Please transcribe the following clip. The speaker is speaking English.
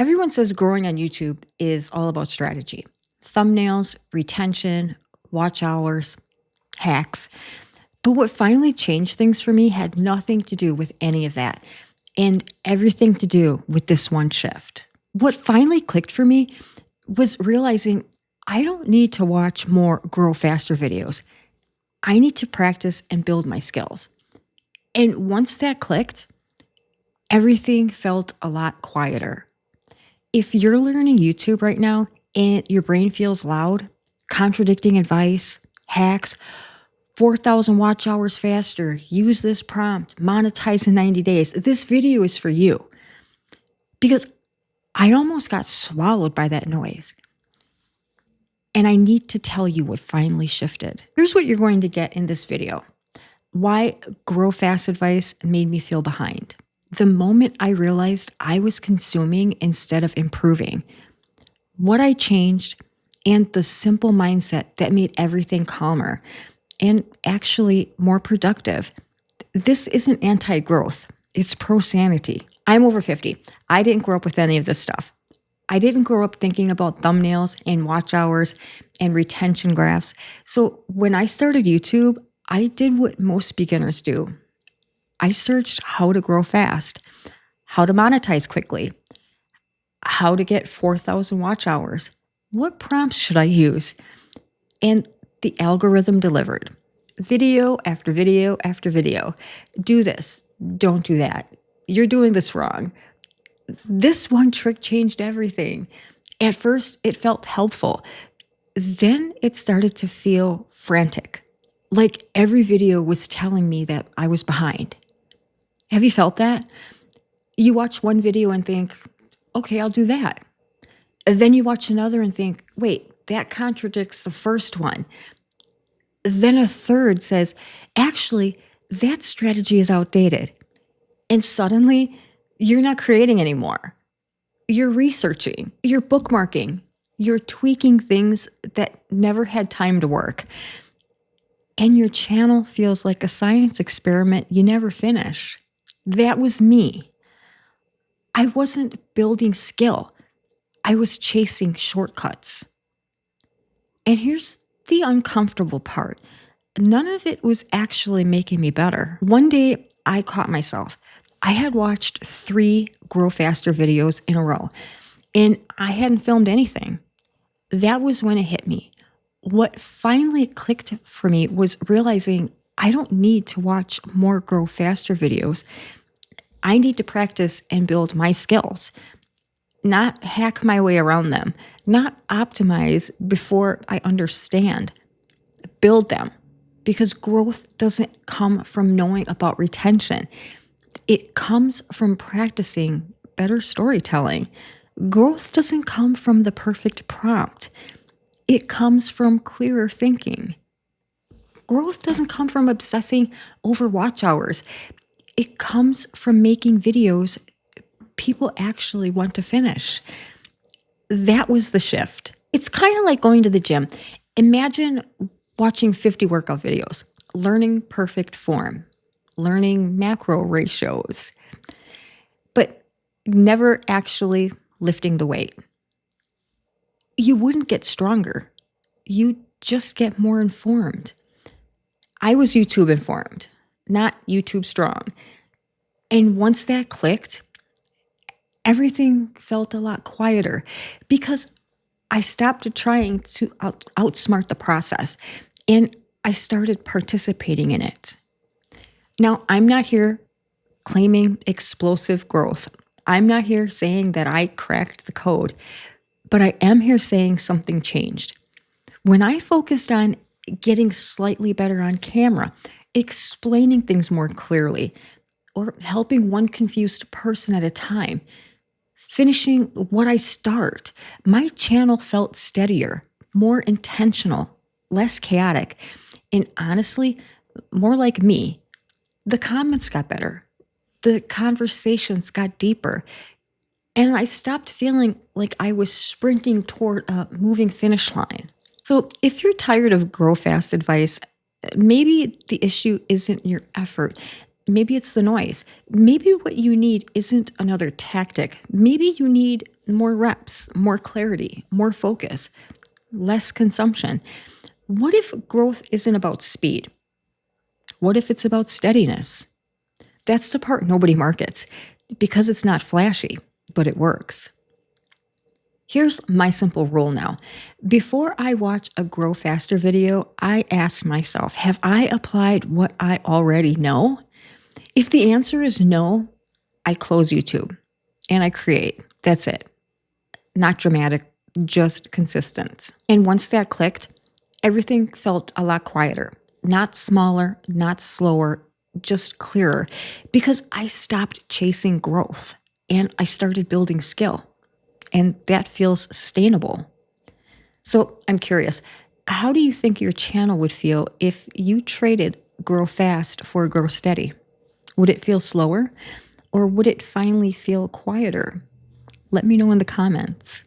Everyone says growing on YouTube is all about strategy, thumbnails, retention, watch hours, hacks. But what finally changed things for me had nothing to do with any of that and everything to do with this one shift. What finally clicked for me was realizing I don't need to watch more grow faster videos. I need to practice and build my skills. And once that clicked, everything felt a lot quieter. If you're learning YouTube right now and your brain feels loud, contradicting advice, hacks, 4,000 watch hours faster, use this prompt, monetize in 90 days, this video is for you. Because I almost got swallowed by that noise. And I need to tell you what finally shifted. Here's what you're going to get in this video. Why grow fast advice made me feel behind. The moment I realized I was consuming instead of improving, what I changed, and the simple mindset that made everything calmer and actually more productive. This isn't anti-growth, it's pro-sanity. I'm over 50. I didn't grow up with any of this stuff. I didn't grow up thinking about thumbnails and watch hours and retention graphs. So when I started YouTube, I did what most beginners do. I searched how to grow fast, how to monetize quickly, how to get 4,000 watch hours. What prompts should I use? And the algorithm delivered. Video after video after video. Do this, don't do that. You're doing this wrong. This one trick changed everything. At first, it felt helpful. Then it started to feel frantic. Like every video was telling me that I was behind. Have you felt that? You watch one video and think, okay, I'll do that. And then you watch another and think, wait, that contradicts the first one. Then a third says, actually, that strategy is outdated. And suddenly, you're not creating anymore. You're researching, you're bookmarking, you're tweaking things that never had time to work. And your channel feels like a science experiment you never finish. That was me. I wasn't building skill. I was chasing shortcuts. And here's the uncomfortable part. None of it was actually making me better. One day, I caught myself. I had watched 3 Grow Faster videos in a row, and I hadn't filmed anything. That was when it hit me. What finally clicked for me was realizing I don't need to watch more Grow Faster videos. I need to practice and build my skills, not hack my way around them, not optimize before I understand. Build them, because growth doesn't come from knowing about retention. It comes from practicing better storytelling. Growth doesn't come from the perfect prompt. It comes from clearer thinking. Growth doesn't come from obsessing over watch hours. It comes from making videos people actually want to finish. That was the shift. It's kind of like going to the gym. Imagine watching 50 workout videos, learning perfect form, learning macro ratios, but never actually lifting the weight. You wouldn't get stronger. You just get more informed. I was YouTube informed, not YouTube strong. And once that clicked, everything felt a lot quieter because I stopped trying to outsmart the process and I started participating in it. Now, I'm not here claiming explosive growth. I'm not here saying that I cracked the code, but I am here saying something changed. When I focused on getting slightly better on camera, explaining things more clearly, or helping one confused person at a time, finishing what I start, my channel felt steadier, more intentional, less chaotic, and honestly, more like me. The comments got better. The conversations got deeper. And I stopped feeling like I was sprinting toward a moving finish line. So if you're tired of grow fast advice, maybe the issue isn't your effort. Maybe it's the noise. Maybe what you need isn't another tactic. Maybe you need more reps, more clarity, more focus, less consumption. What if growth isn't about speed? What if it's about steadiness? That's the part nobody markets because it's not flashy, but it works. Here's my simple rule now. Before I watch a Grow Faster video, I ask myself, have I applied what I already know? If the answer is no, I close YouTube and I create. That's it. Not dramatic, just consistent. And once that clicked, everything felt a lot quieter, not smaller, not slower, just clearer, because I stopped chasing growth and I started building skill. And that feels sustainable. So I'm curious, how do you think your channel would feel if you traded Grow Fast for Grow Steady? Would it feel slower, or would it finally feel quieter? Let me know in the comments.